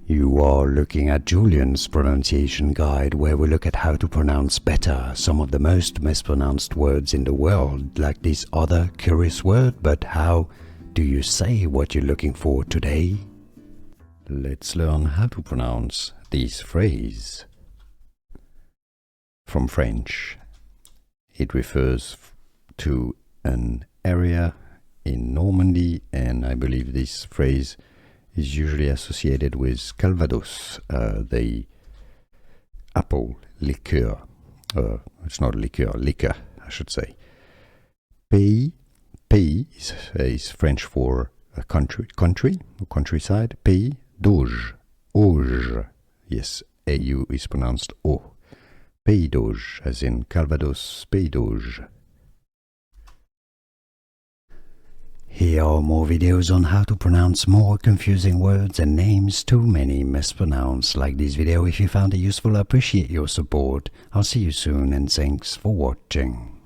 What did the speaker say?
You are looking at Julian's pronunciation guide, where we look at how to pronounce better some of the most mispronounced words in the world, like this other curious word. But how do you say what you're looking for today? Let's learn how to pronounce this phrase. From French, it refers to an area in Normandy, and I believe this phrase is usually associated with Calvados, the apple liqueur. It's not liqueur, liquor, I should say. Pays is French for a country or countryside. Pays d'Auge, Auge. Yes, AU is pronounced O. Pays d'Auge, as in Calvados, Pays d'Auge. Here are more videos on how to pronounce more confusing words and names too many mispronounced. Like this video if you found it useful. I appreciate your support. I'll see you soon and thanks for watching.